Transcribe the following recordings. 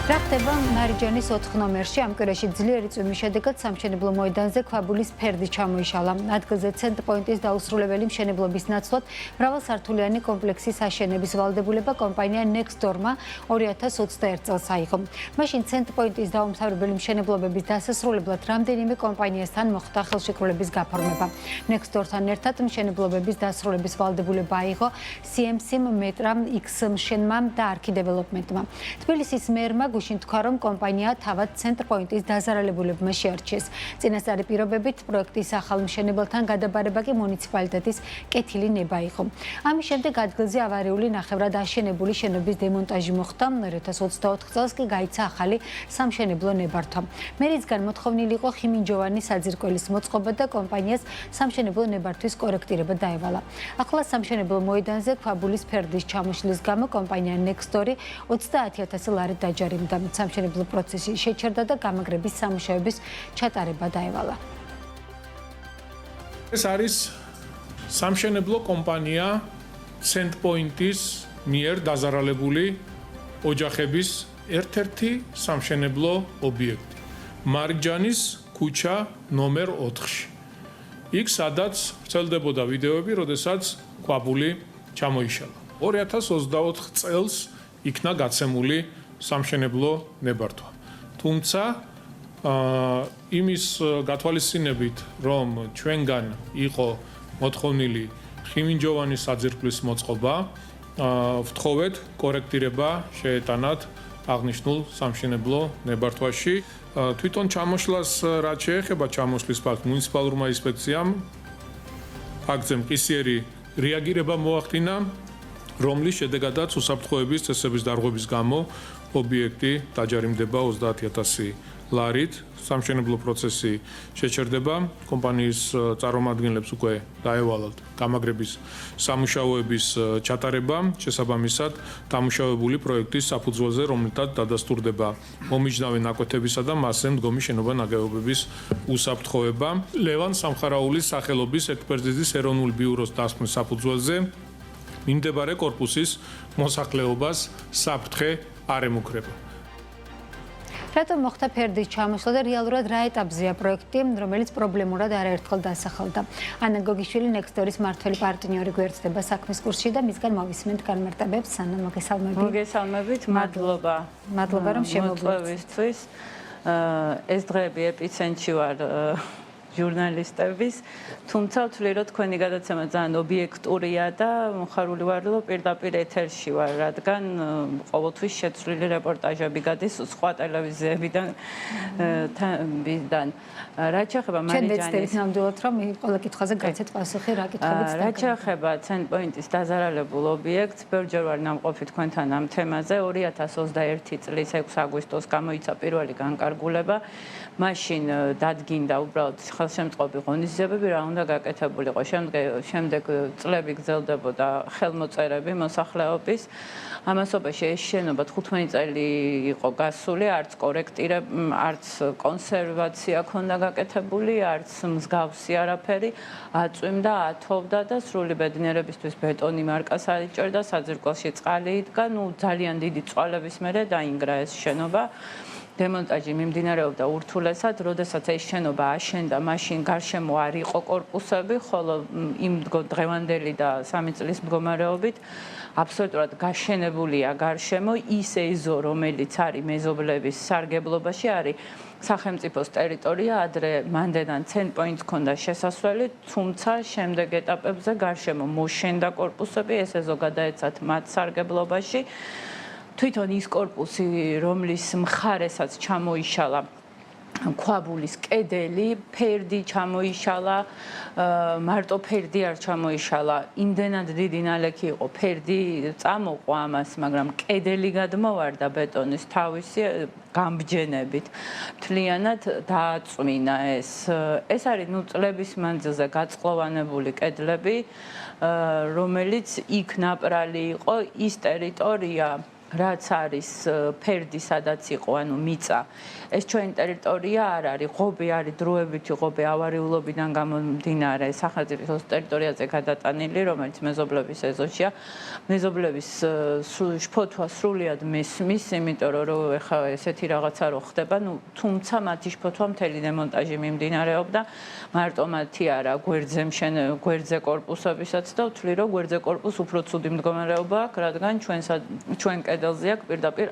რა ხდება მარიჯანის 4 ნომერში? ამ კვირაში ძლიერი წვიმის შედეგად სამშენებლო მოედანზე ქვაბულის ფერდი ჩამოიშალა. ადგილზე ცენტრპოინტის დაუსრულებელი მშენებლობის ნაცვლად მრავალსართულიანი კომპლექსის აშენების ვალდებულება კომპანია Nextdoor-მა 2021 წელს აიღო. მაშინ ცენტრპოინტის დაუმთავრებელი მშენებლობების დასასრულებლად რამდენიმე კომპანიასთან მოხდა ხელშეკრულების გაფორმება. Nextdoor-თან ერთად მშენებლობების დასრულების ვალდებულება აიღო CMC-მ, მეტრამ, X-მშენმა და Arki Development-მა. თბილისის მერმა გუშინ თქვა, რომ კომპანია თავად ცენტრპოინტის დაზარალებულებმა შეარჩიეს. წინასწარი პირობებით პროექტის ახალ მშენებელთან გადაბარება კი მუნიციპალიტეტის კეთილი ნება იყო. ამის შემდეგ ადგილზე ავარიული ნახევრად აშენებული შენობის დემონტაჟი მოხდა. 2024 წელს კი გაიცა ახალი სამშენებლო ნებართვა. მერისგან მოთხოვნილი იყო ხიმინჯოვანი საძირკველის მოწყობა და კომპანიას სამშენებლო ნებართვის კორექტირება დაევალა. ახლა სამშენებლო მოედანზე ქვაბულის ფერდის ჩამოშლის გამო კომპანია Nextdoor 30,000 ლარით დაჯარიმდა. სამშენებლო პროცესი შეჩერდა და გამაგრების სამუშაოების ჩატარება დაევალა. ეს არის სამშენებლო კომპანია ცენტრპოინტის მიერ დაზარალებული ოჯახების ერთ-ერთი სამშენებლო ობიექტი. მარიჯანის ქუჩა ნომერ 4-ში. იქ სადაც ვრცელდებოდა ვიდეოები, როდესაც ქვაბული ჩამოიშალა. 2024 წელს იქნა გაცემული სამშენებლო ნებართვა. თუმცა იმის გათვალისწინებით, რომ ჩვენგან იყო მოთხოვნილი ხიმინჯოვანის საძირკვლის მოწყობა, ვთხოვეთ კორექტირება შეეტანათ აღნიშნულ სამშენებლო ნებართვაში. თვითონ ჩამოშლას რაც შეეხება ჩამოშლის ფაქტს, მუნიციპალურმა ინსპექციამ ფაქტზე მყისიერი რეაგირება მოახდინა, რომლის შედეგადაც უსაფრთხოების წესების დარღვევის გამო ობიექტი დაჯარიმდება 30,000 ლარით. სამშენებლო პროცესი შეჩერდება. კომპანიის წარმომადგენლებს უკვე დაევალათ გამაგრების სამუშაოების ჩატარება, შესაბამისად დამუშავებული პროექტის საფუძველზე, რომლითაც დადასტურდება მომიჯნავე ნაკვეთებისა და მასზე მდგომი შენობა-ნაგებობების უსაფრთხოება. ლევან სამხარაულის სახელობის ექსპერტიზის ეროვნული ბიუროს დასკვნის საფუძველზე მიმდებარე კორპუსის მოსახლეობას საფრთხე არ ემუქრება. რატომ მოხდა ფერდის ჩამოშლა და რეალურად რა ეტაპზეა პროექტი, რომელიც პრობლემურად არაერთხელ დასახელდა. ანა გოგიშვილი Nextdoor-ის მმართველი პარტნიორი გვერდდება საქმის კურსში და მისგან მოვისმენთ განმარტებებს. ანა, მოგესალმებით. მოგესალმებით, მადლობა. მადლობა, რომ შემოგვიყვანთ. მოწვევისთვის. ეს დღეები ეპიცენტრში ვარ ჟურნალისტების, თუმცა ვთვლი, რომ თქვენი გადაცემა ძალიან ობიექტურია და მოხარული ვარ, რომ პირდაპირ ეთერში ვარ, რადგან ყოველთვის შეცვლილი რეპორტაჟები გადის სხვა ტელევიზიებიდან. რაც შეეხება მარიჯანის, ნამდვილად რომ ყველა კითხვაზე გაცეთ პასუხი, რა კითხვებიც რაც შეეხება ცენტრპოინტის დაზარალებულ ობიექტს, ბევრჯერ ვარ ნამყოფი თქვენთან ამ თემაზე. 2021 წლის 6 აგვისტოს გამოიცა პირველი განკარგულება. მაშინ დადგინდა უბრალოდ ხელშემწყობი ღონისძიებები, რა უნდა გაკეთებულიყო. შემდეგ წლები გრძელდებოდა ხელმოწერები მოსახლეობის. ამასობაში ეს შენობა 15 წელი იყო გასული, არც არც კონსერვაცია ქონდა გაკეთებული, არც მსგავსი არაფერი. აწვიმდა, ათოვდა და სრული ბედნიერებისთვის ბეტონი მარკას აიჭერდა, საძირკველში წყალი იდგა, ძალიან დიდი წვალების მერე დაინგრა ეს შენობა. დემონტაჟი მიმდინარეობდა ურთულესად, როდესაც ეს შენობა აშენდა, მაშინ გარშემო არ იყო კორპუსები, ხოლო იმ დღევანდელი და 3 წლის მდგომარეობით აბსოლუტურად გაშენებულია გარშემო ის ეზო, რომელიც არის მეზობლების სარგებლობაში, არის სახელმწიფოს ტერიტორია, ადრე მანდენან ცენტრპოინტს ჰქონდა შესასვლელი, თუმცა შემდეგ ეტაპებზე გარშემო მოშენდა კორპუსები, ეს ეზო გადაეცათ მათ სარგებლობაში. თვითონ ის კორპუსი, რომლის მხარესაც ჩამოიშალა ქვაბულის კედელი, ფერდი ჩამოიშალა, მარტო ფერდი არ ჩამოიშალა, იმდენად დიდი ნალექი იყო, ფერდი წამოყვა ამას, მაგრამ კედელი გადმოვარდა ბეტონის თავისი გამბჯენებით. მთლიანად დააწვინა ეს. ეს არის წლების მანძილზე გაწყლოვანებული კედლები, რომელიც იქ ნაპრალი იყო ის ტერიტორია, რაც არის ფერდი, სადაც იყო, ანუ მიწა. ეს ჩვენი ტერიტორია არ არის, ღობე არის დროებითი ღობე ავარიულობიდან გამომდინარე სახელმწიფოს ტერიტორიაზე გადატანილი, რომელიც მეზობლების ეზოშია. მეზობლების შფოთვა სრულიად მესმის, იმიტომ რომ ეხლა ესეთი რაღაცა რო ხდება, თუმცა მათი შფოთვა მთელი დემონტაჟი მიმდინარეობდა. მარტო მათი არა, გვერდზე კორპუსებისაც და ვთვლი, რომ გვერდზე კორპუსს უფრო ცუდი მდგომარეობა აქვს, რადგან ჩვენ კედელზე აქვს პირდაპირ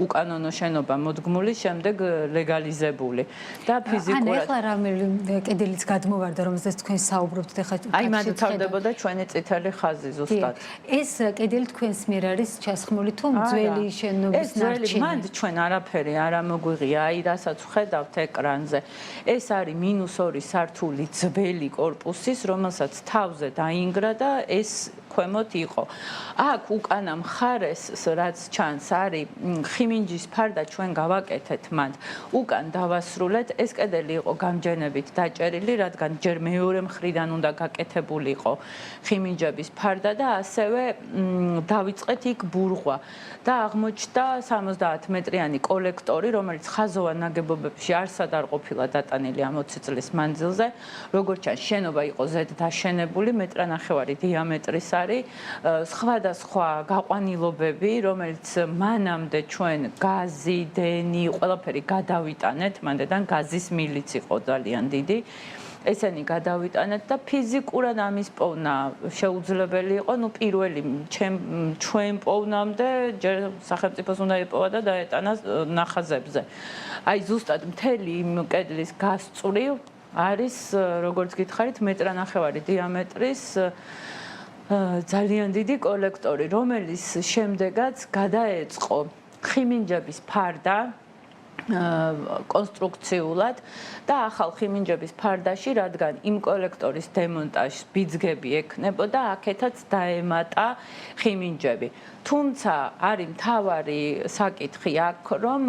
უკანონო შენობა მოდგმული, შემდეგ ლეგალიზებული და ფიზიკურად. ახლა რამელი კედელიც გადმოვარდა, რომელზეც თქვენ საუბრობთ ახლა. აი მანდ თავდებოდა ჩვენი წითელი ხაზი ზუსტად. ეს კედელი თქვენს მიერ არის ჩასხმული თუ ძველი შენობის ნარჩენი? მანდ ჩვენ არაფერი არ მოგვიღია, აი რასაც ვხედავთ ეკრანზე. ეს არის -2 სართული ძველი კორპუსის, რომელსაც თავზე დაინგრა და ეს ქვემოთ იყო. აქ უკანა მხარეს, რაც ჩანს, არის ხიმინჯის ფარდა, ჩვენ გავაკეთეთ მანდ. უკან დავასრულეთ, ეს კედელი იყო გამჯენებით დაჭერილი, რადგან ჯერ მეორე მხრიდან უნდა გაკეთებულიყო ხიმინჯების ფარდა და ასევე დავიწყეთ იქ ბურღვა და აღმოჩნდა 70 მეტრიანი კოლექტორი, რომელიც ხაზოვან ნაგებობებში არსად არ ყოფილა დატანილი ამ 20 წლის მანძილზე. როგორც ჩანს, შენობა იყო ზედ დაშენებული, 1.5 მეტრი დიამეტრის არის. სხვადასხვა გაყვანილობები, რომელიც მანამდე ჩვენ გაზი, დენი, ყველაფერი გადავიტანეთ, მანდედან გაზის მილიც იყო ძალიან დიდი. ესენი გადავიტანეთ და ფიზიკურად ამის პოვნა შეუძლებელი იყო, პირველი ჩვენ პოვნამდე ჯერ სახელმწიფოს უნდა იპოვა და დაეტანა ნახაზებზე. აი ზუსტად მთელი იმ კედლის გასწვრივ არის, როგორც გითხარით, 1.5 მეტრი დიამეტრის ძალიან დიდი კოლექტორი, რომელიც შემდეგაც გადაეწყო ხიმინჯების ფარდა კონსტრუქციულად და ახალ ხიმინჯების ფარდაში, რადგან იმ კოლექტორის დემონტაჟს ბიძგები ექნებოდა, აქეთაც დაემატა ხიმინჯები. თუმცა არის მთავარი საკითხი აქ, რომ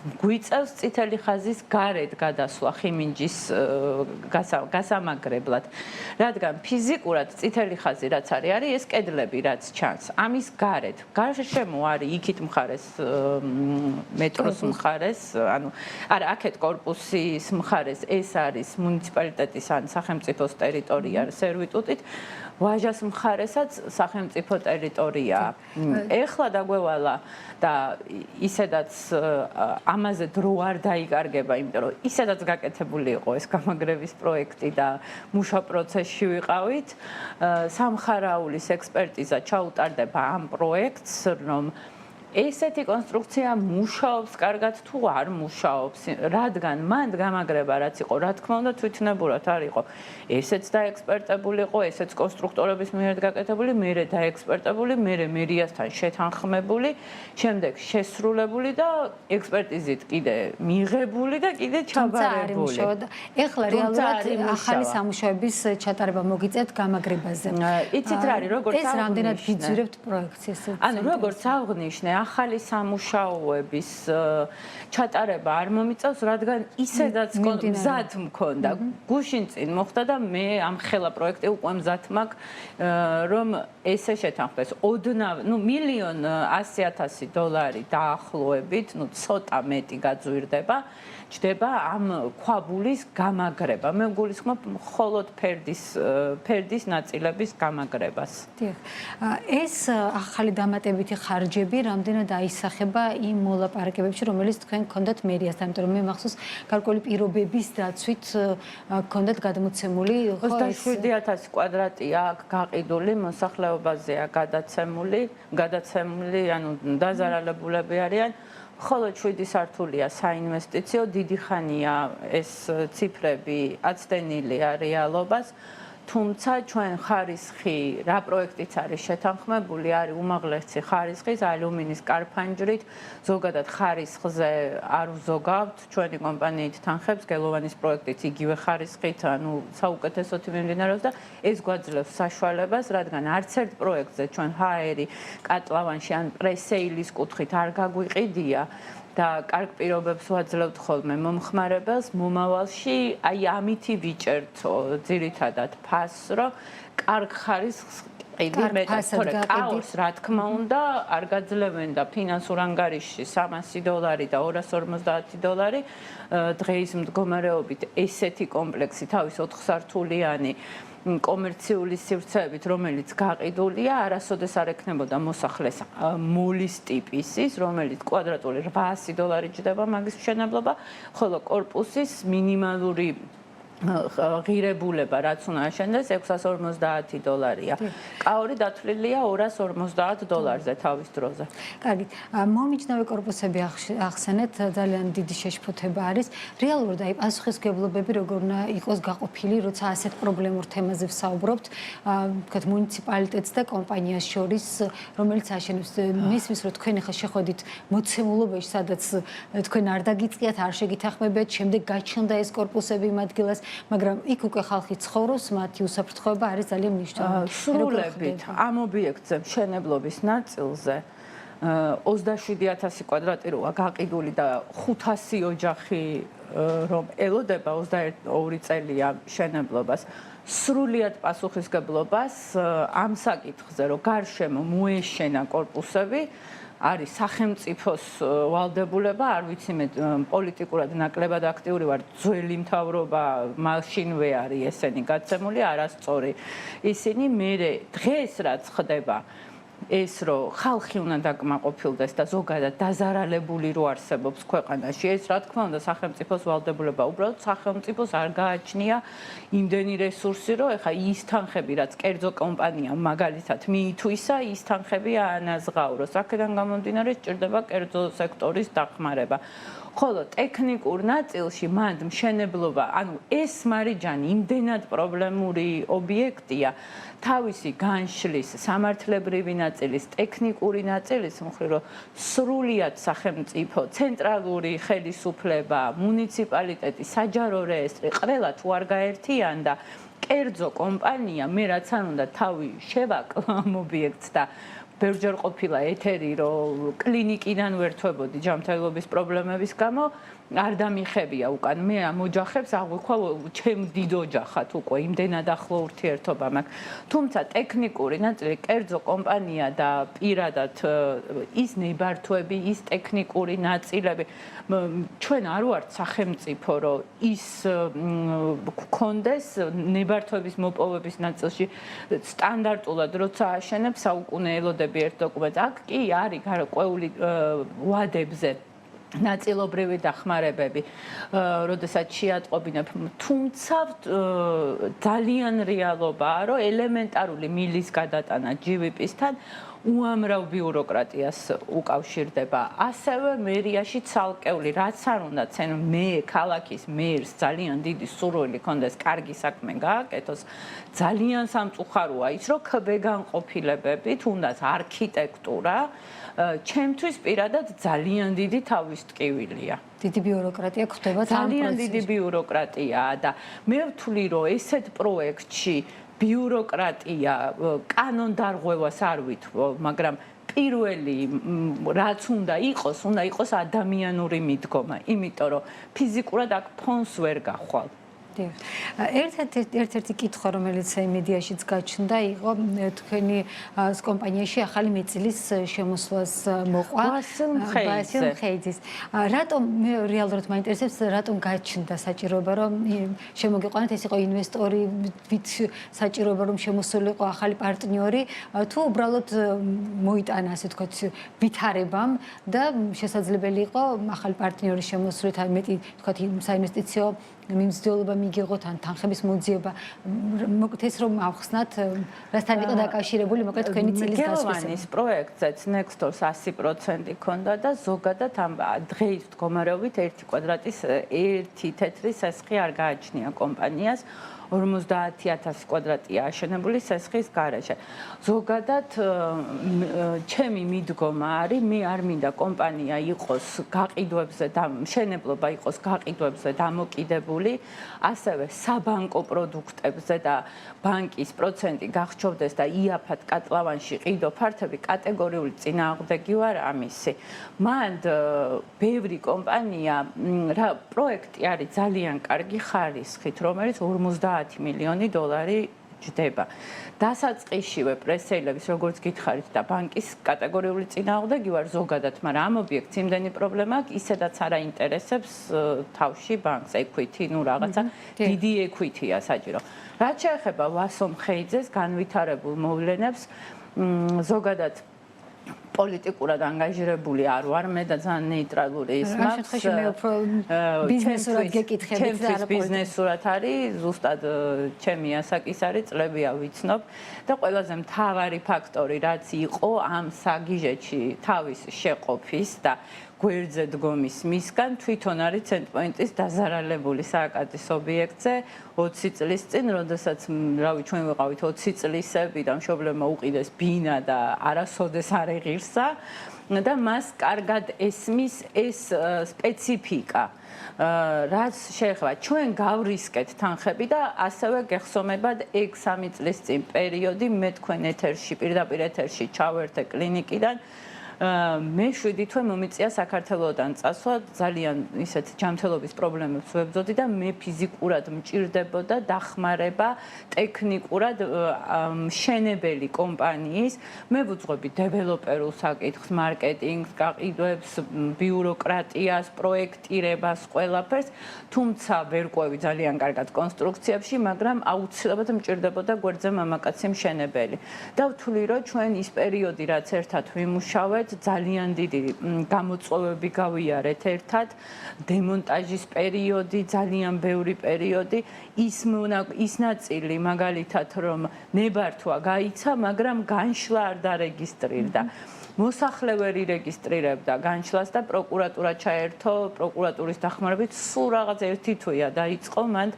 გვიწევს წითელი ხაზის გარეთ გადასვლა ხიმინჯის გასამაგრებლად, რადგან ფიზიკურად წითელი ხაზი რაც არის ეს კედლები რაც ჩანს, ამის გარეთ. გარშემო არის იქით მხარეს მეტროს მხარეს, ანუ არა, აქეთ კორპუსის მხარეს ეს არის მუნიციპალიტეტის ან სახელმწიფოს ტერიტორია სერვიტუტით, ვაჟას მხარესაც სახელმწიფო ტერიტორიაა. ეხლა დაგვევალა და ისედაც ამაზე დრო არ დაიკარგება, იმიტომ რომ ისედაც გაკეთებული იყო ეს გამაგრების პროექტი და მუშა პროცესში ვიყავით. სამხარაულის ექსპერტიზა ჩაუტარდება ამ პროექტს, რომ ესეთი კონსტრუქცია მუშაობს კარგად თუ არ მუშაობს, რადგან მანდ გამაგრება რაც იყო, რა თქმა უნდა თვითნებურად არ იყო. ესეც დაექსპერტებული იყო, ესეც კონსტრუქტორების მიერ გაკეთებული, მერე დაექსპერტებული, მერე მერიასთან შეთანხმებული, შემდეგ შესრულებული და ექსპერტიზით კიდე მიღებული და კიდე ჩაბარებული. ეხლა რეალურად ახალი სამუშაოების ჩატარება მოგიწევთ გამაგრებაზე. იცით რა არის, როგორც ეს რამდენად გიძვირებთ პროექტს? ანუ როგორც აღნიშნე, ახალი სამუშაოების ჩატარება არ მომიწევს, რადგან ისედაც მზად მქონდა. გუშინ წინ მოხდა და მე ამ ხელა პროექტი უკვე მზად მაქვს, რომ ესე შეთანხმდეს. ოდნავ, $1,100,000 დაახლოებით, ცოტა მეტი გაძვირდება. ჯდება ამ ქვაბულის გამაგრება. მე გულისხმობ მხოლოდ ფერდის ნაწილების გამაგრებას. ეს ახალი დამატებითი ხარჯები რამდენად აისახება იმ მოლაპარაკებებში, რომელიც თქვენ გქონდათ მერიასთან, იმიტომ რომ მე მახსოვს გარკვეული პირობების დაცვით გქონდათ გადმოცემული 27,000 კვადრატია აქ გაყიდული, მოსახლეობაზეა გადაცემული, ანუ დაზარალებულები არიან. მხოლოდ 7 სართულია საინვესტიციო, დიდი ხანია ეს ციფრები აცდენილია რეალობას. თუმცა ჩვენ ხარისხი, რა პროექტიც არის შეთანხმებული, არის უმაღლესი ხარისხის ალუმინის კარფანჯრით, ზოგადად ხარისხზე არ ვზოგავთ, ჩვენი კომპანიით თანხებს, გელოვანის პროექტიც იგივე ხარისხით, ანუ საუკეთესოთი მიმდინარეობს და ეს გვაძლევს საშუალებას, რადგან არც ერთ პროექტზე ჩვენ ჰაერი კატლავანში ან პრესეილის კუთხით არ გაგვიყიდია. და კარგ პირობებს ვაძლევთ ხოლმე მომხმარებელს, მომავალში აი ამითი ვიჭერთ ძირითადად ფასს, რომ კარგ ხარისხს ყიდი მეტად, თორე კაოს რა თქმა უნდა არ გაძლევენ და ფინანსურ ანგარიშში $300 და $250 დღეის მდგომარეობით ესეთი კომპლექსი თავის 4 სართულიანი კომერციული სივრცეებით, რომელიც გაყიდულია, არასოდეს არ ექნებოდა მოსახლეს მოლის ტიპისის, რომელიც კვადრატული $800 ჯდება მაგის მშენებლობა, ხოლო კორპუსის მინიმალური ღირებულება რაც უნდა აშენდეს $650-ია. კაორი დათვლილია $250-ზე თავის დროზე. კარგი. მომიჯნავე კორპუსები ახსენეთ, ძალიან დიდი შეშფოთება არის. რეალურად აი პასუხისმგებლობები როგორ უნდა იყოს გაყოფილი, როცა ასეთ პრობლემურ თემაზე ვსაუბრობთ, ვთქვათ მუნიციპალიტეტს და კომპანიას შორის, რომელიც აშენებს. მისმის რომ თქვენ ახლა შეხვედით მოცემულობაში, სადაც თქვენ არ დაგიწყიათ, არ შეგითანხმებიათ, შემდეგ გაჩნდა ეს კორპუსები იმ ადგილას, მაგრამ იქ უკვე ხალხი ცხოვრობს, მათი უსაფრთხოება არის ძალიან მნიშვნელოვანი. სრულებით ამ ობიექტზე მშენებლობის ნაწილზე 27,000 კვადრატი როა გაყიდული და 500 ოჯახი რომ ელოდება 22 წელია მშენებლობას. სრულიად პასუხისმგებლობას ამ საკითხზე, რომ გარშემო მოეშენა კორპუსები არის სახელმწიფოს ვალდებულება, არ ვიცი მე პოლიტიკურად ნაკლებად აქტიური ვარ, ძველი მთავრობა მაშინვე არის ესენი გაცემული, არასწორი. ისინი მე დღეს რაც ხდება ეს რომ ხალხი უნდა დაკმაყოფილდეს და ზოგადად დაზარალებული რო არსებობს ქვეყანაში, ეს რა თქმა უნდა სახელმწიფოს ვალდებულება, უბრალოდ სახელმწიფოს არ გააჩნია იმდენი რესურსი, რომ ეხა ის თანხები, რაც კერძო კომპანიამ მაგალითად მიითვისა, ის თანხები აანაზღაუროს. აქედან გამომდინარე სჭირდება კერძო სექტორის დახმარება. ხოლო ტექნიკურ ნაწილში მანდ მშენებლობა, ანუ ეს მარიჯანი იმდენად პრობლემური ობიექტია, თავისი განშლის სამართლებრივი ნაწილის, ტექნიკური ნაწილის მხრივ, რომ სრულიად სახელმწიფო, ცენტრალური ხელისუფლება, მუნიციპალიტეტი, საჯარო რეესტრი, ყველა თუ არ გაერთიანდა, კერძო კომპანია, მე რაც არ უნდა თავი შევაკლა ამ ობიექტს და ბევრჯერ ყოფილა ეთერი, რომ კლინიკიდან ვერთვებოდი ჯანმრთელობის პრობლემების გამო, არ დამიხებია უკან. მე ამ ოჯახებს აღვიქვა ჩემ დიდ ოჯახად უკვე იმდენად ახლო ურთიერთობა მაქვს. თუმცა ტექნიკური ნაწილი, კერძო კომპანია და პირადად ის ნებართვები, ის ტექნიკური ნაწილები, ჩვენ არ ვართ სახელმწიფო, რომ ის გქონდეს ნებართვების მოპოვების ნაწილში სტანდარტულად, როცა აშენებს საუკუნე ელოდები ერთ დოკუმენტს. აქ კი არის გარკვეული ვადებზე ნაწილობრივი დახმარებები, როდესაც შეატყობინებ, თუმცა ძალიან რეალობაა, რომ ელემენტარული მილის გადატანა GVP-სთან უამრავ ბიუროკრატიას უკავშირდება. ასევე მერიაში ცალკეული, რაც არ უნდა ცენ მე ქალაქის მერს ძალიან დიდი სურვილი ქონდეს, კარგი საქმე გააკეთოს, ძალიან სამწუხაროა ის, რომ ქბგანყოფილებები, თუნდაც არქიტექტურა ჩემთვის პირადად ძალიან დიდი თავის ტკივილია. დიდი ბიუროკრატია ხდება ძალიან დიდი ბიუროკრატიაა და მე ვთვლი, რომ ესეთ პროექტში ბიუროკრატია კანონდარღვევას არ ვითვლო, მაგრამ პირველი რაც უნდა იყოს ადამიანური მიდგომა, იმიტომ რომ ფიზიკურად აქ ფონს ვერ გახვალ. ერთ-ერთი კითხვა, რომელიც მედიაშიც გაჩნდა, იყო თქვენი კომპანიაში ახალი მეტწილის შემოსვლას მოყვა ბასილ ხეიძის. რატომ მე რეალურად მაინტერესებს, რატომ გაჩნდა საჭიროება, რომ შემოგიყვანოთ, ეს იყო ინვესტორი, ვით საჭიროება, რომ შემოსულიყო ახალი პარტნიორი, თუ უბრალოდ მოიტანა, ასე ვთქვათ, ვითარებამ და შესაძლებელი იყო ახალი პარტნიორის შემოსვლით, ან მეტი, ვთქვათ, საინვესტიციო მიმსჯელობა მიიღოთ ან თანხების მოძიება. მოკლედ ეს რომ ავხსნათ, რასთან იყო დაკავშირებული, მოკლედ თქვენი წილის დასვისება. გელოვანის პროექტზეც Nextdoor 100% ქონდა და ზოგადად ამ დღეის მდგომარეობით 1 კვადრატის 1 თეთრი სესხი არ გააჩნია კომპანიას. 50,000 კვადრატია აშენებული სესხის გარეშე. ზოგადად ჩემი მიდგომა არის, მე არ მინდა კომპანია იყოს გაყიდვებზე და მშენებლობა იყოს გაყიდვებზე დამოკიდებული, ასევე საბანკო პროდუქტებზე და ბანკის პროცენტი გახჩოვდეს და იაფად კატლავანში ყიდო ფართები კატეგორიული წინააღმდეგი ვარ ამისი. მანდ ბევრი კომპანია პროექტი არის ძალიან კარგი ხარისხით, რომელიც $50 მილიონი ჯდება. დასაწყისშივე პრესეილების როგორც გითხარით და ბანკის კატეგორიული წინააღმდეგი ვარ ზოგადად, მაგრამ ამ ობიექტს იმდენი პრობლემა აქვს, ისედაც არ აინტერესებს თავში ბანკს, equity, ну რაღაცა დიდი equity-ია საჭირო. რაც შეეხება ვასო მხეიძეს განვითარებულ მოვლენებს, ზოგადად პოლიტიკურად ანგაჟირებული არ ვარ მე და ძალიან ნეიტრალური ის მაქვს. რა შემთხვევაში მე უფრო ბიზნესურად გეკითხებით და არა პოლიტიკურად. ბიზნესურად არის, ზუსტად ჩემი ასაკის არის, წლებია ვიცნობ და ყველაზე მთავარი ფაქტორი რაც იყო ამ საგიჟეთში თავის შეყოფის და გვერდზე დგომის მისგან თვითონ არის ცენტპოინტის დაზარალებული სააკაძის ობიექტზე 20 წლის წინ, როდესაც რავი ჩვენ ვიყავით 20 წლისები და მშობლებმა უყიდეს ბინა და არასოდეს არ ეღირსა და მას კარგად ესმის ეს სპეციფიკა. რაც შეეხება ჩვენ გავრისკეთ თანხები და ასევე გეხსომებათ 6-3 წლის წინ პერიოდი მე თქვენ ეთერში პირდაპირ ეთერში ჩავერთე კლინიკიდან მე 7 თვე მომიწია საქართველოსთან წასვლა ძალიან ისეთ ჯანმრთელობის პრობლემებს ვებძოდი და მე ფიზიკურად მჭირდებოდა დახმარება ტექნიკურად მშენებელი კომპანიის მე ვუძღვები დეველოპერულ საკითხს მარკეტინგს გაყიდვებს ბიუროკრატიას პროექტირებას ყველაფერს თუმცა ვერ ყვევი ძალიან კარგად კონსტრუქციებში მაგრამ აუცილებლად მჭირდებოდა გვერდზე მამაკაცი მშენებელი და ვთვლი რომ ჩვენ ის პერიოდი რაც ერთად ვიმუშავეთ ძალიან დიდი გამოწვევები გავიარეთ ერთად დემონტაჟის პერიოდი ძალიან ბევრი პერიოდი ის ნაწილი მაგალითად რომ ნებართვა გაიცა მაგრამ განშლა არ დარეგისტრირდა მოსახლე ვერ ირეგისტრირებდა განშლას და პროკურატურა ჩაერთო პროკურატურის დახმარებით სულ რაღაც ერთი თვეა დაიწყო მან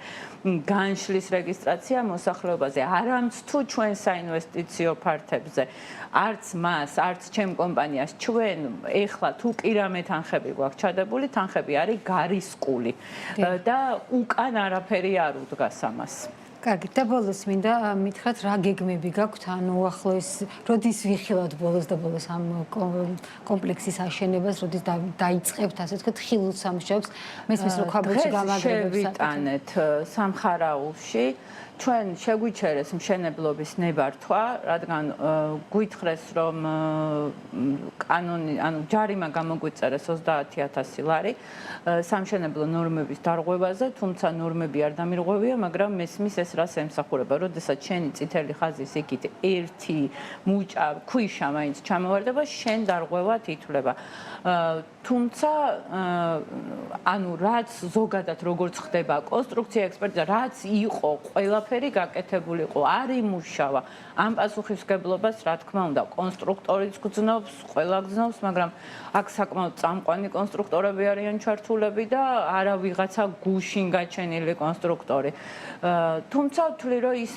განშლის რეგისტრაცია მოსახლეობაზე არამც თუ ჩვენ საინვესტიციო ფართებზე არც მას არც ჩემ კომპანიას ჩვენ ეხლა თუ პირამე თანხები გვაქვს ჩადებული თანხები არის გარისკული და უკან არაფერი არ უდგას ამას კარგი, და ბოლოს მინდა მითხრათ რა გეგმები გაქვთ, ანუ ახლოს როდის ვიხილავთ ბოლოს და ბოლოს ამ კომპლექსის აშენებას, როდის დაიწყებთ, ასე ვთქვათ, ხილულ სამუშაოებს, მესმის რომ ქვაბულში გამაგრებებს შევიტანეთ სამხარაულში ჩვენ შეგვიჩერეს მშენებლობის ნებართვა, რადგან გვითხრეს რომ კანონი, ანუ ჯარიმა გამოგვიწერეს 30,000 ლარი სამშენებლო ნორმების დარღვევაზე, თუმცა ნორმები არ დამირღვევია, მაგრამ მესმის ეს რას ემსახურება, როდესაც შენი წითელი ხაზის იქით ერთი მუჭა ქვიშა მაინც ჩამოვარდება, შენ დარღვევად ითვლება. თუმცა ანუ რაც ზოგადად როგორც ხდება კონსტრუქცია ექსპერტიზა, რაც იყო ყველაფერი გაკეთებული იყო, არ იმუშავა. ამ პასუხისმგებლობას რა თქმა უნდა კონსტრუქტორიც გძნობს, ყველა გძნობს, მაგრამ აქ საკმაოდ წამყვანი კონსტრუქტორები არიან ჩართულები და არა ვიღაცა გუშინ გაჩენილი კონსტრუქტორი. თუმცა ვთვლი რომ ის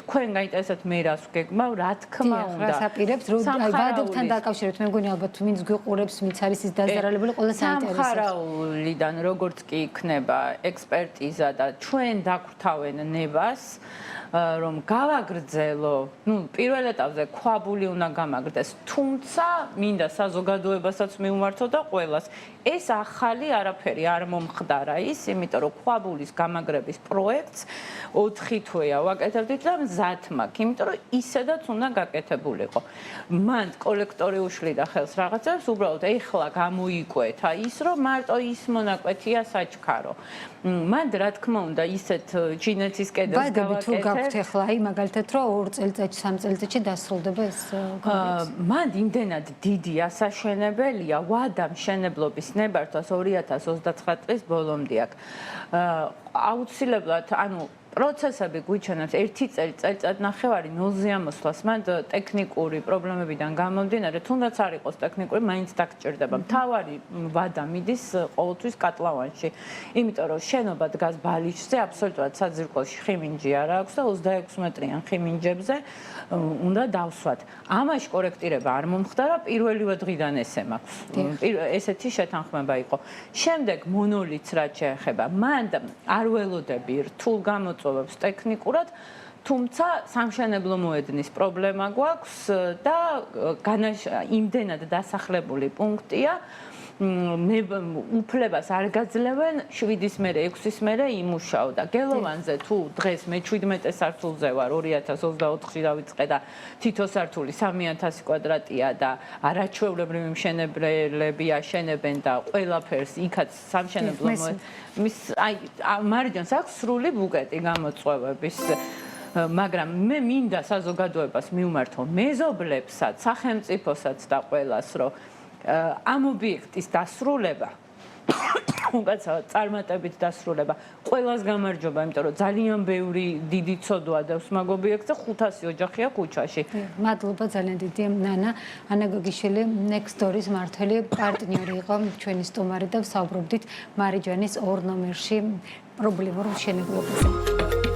თქვენ გაინტერესებთ მე რას ვგეგმავ, რა თქმა უნდა. რას აპირებთ, რომ აი ვადებთან დაკავშირებით მე მგონი ალბათ ვინც გვიყურებს, ვინც არის ის დაზარალებული, ყველა საინტერესოა. სამხარაულიდან როგორც კი იქნება ექსპერტიზა და ჩვენ დაგვთავენ ნებას რომ გავაგრძელო, პირველ ეტაპზე ქვაბული უნდა გამაგრდეს, თუმცა მინდა საზოგადოებასაც მივმართო და ყველას. ეს ახალი არაფერი არ მომხდარა ის, იმიტომ რომ ქვაბულის გამაგრების პროექტს 4 თვეა ვაკეთებდით და მზად მაქვს, იმიტომ რომ ისედაც უნდა გაკეთებულიყო. მან კოლექტორი უშლიდა ხელს რაღაცებს, უბრალოდ ეხლა გამოიკვეთა ის, რომ მარტო ის მონაკვეთია საჩქარო. მან რა თქმა უნდა ისეთ ჩინეთის კედელს გავაკეთე. თუ გაქვთ ეხლა აი მაგალითად რომ 2 წელიწადში 3 წელიწადში დასრულდება ეს კომპლექსი. მან იმდენად დიდი ასაშენებელია ვადა მშენებლობის ნებართვას 2029 წლის ბოლომდე აქვს. აუცილებლად ანუ პროცესები გვიჩვენებს 1 წელიწად ნახევარი ნულზე ამოსვლას, მან ტექნიკური პრობლემებიდან გამომდინარე, თუნდაც არ იყოს ტექნიკური, მაინც დაგჭირდება. მთავარი ვადა მიდის ყოველთვის კატლავანში, იმიტომ რომ შენობა დგას ბალიჩზე, აბსოლუტურად საძირკველში ხიმინჯი არ აქვს და 26 მეტრიან ხიმინჯებზე უნდა დავსვათ. ამაში კორექტირება არ მომხდარა, პირველივე დღიდან ესე მაქვს. ესეთი შეთანხმება იყო. შემდეგ მონოლითს რაც შეეხება, მან არ ველოდები რთულ გამოწვევებს ტექნიკურად, თუმცა სამშენებლო მოედნის პრობლემა გვაქვს და იმდენად დასახლებული პუნქტია მე უფლებას არ გაძლევენ 7-ის მერე 6-ის მერე იმუშაო და გელოვანზე თუ დღეს მე 17 სართულზე ვარ 2024-ში დავიწყე და თითო სართული 3000 კვადრატია და არაჩვეულებრივი მშენებლები აშენებენ და ყველაფერს იქაც სამშენებლო მის აი მარჯანს აქვს სრული ბუკეტი გამოწვევების მაგრამ მე მინდა საზოგადოებას მივმართო მეზობლებსაც სახელმწიფოსაც და ყველას რომ ამ ობიექტის დასრულება უკაცრავად წარმატებით დასრულება ყველას გამარჯობა იმიტომ რომ ძალიან ბევრი დიდი ცოდვა დევს მაგ ობიექტზე 500 ოჯახია ქუჩაში მადლობა ძალიან დიდი ნანა ანა გოგიშვილი Next Door-ის მმართველი პარტნიორი იყო ჩვენი სტუმარი და ვსაუბრობდით მარიჯანის 2 ნომერში პრობლემურ მშენებლობაზე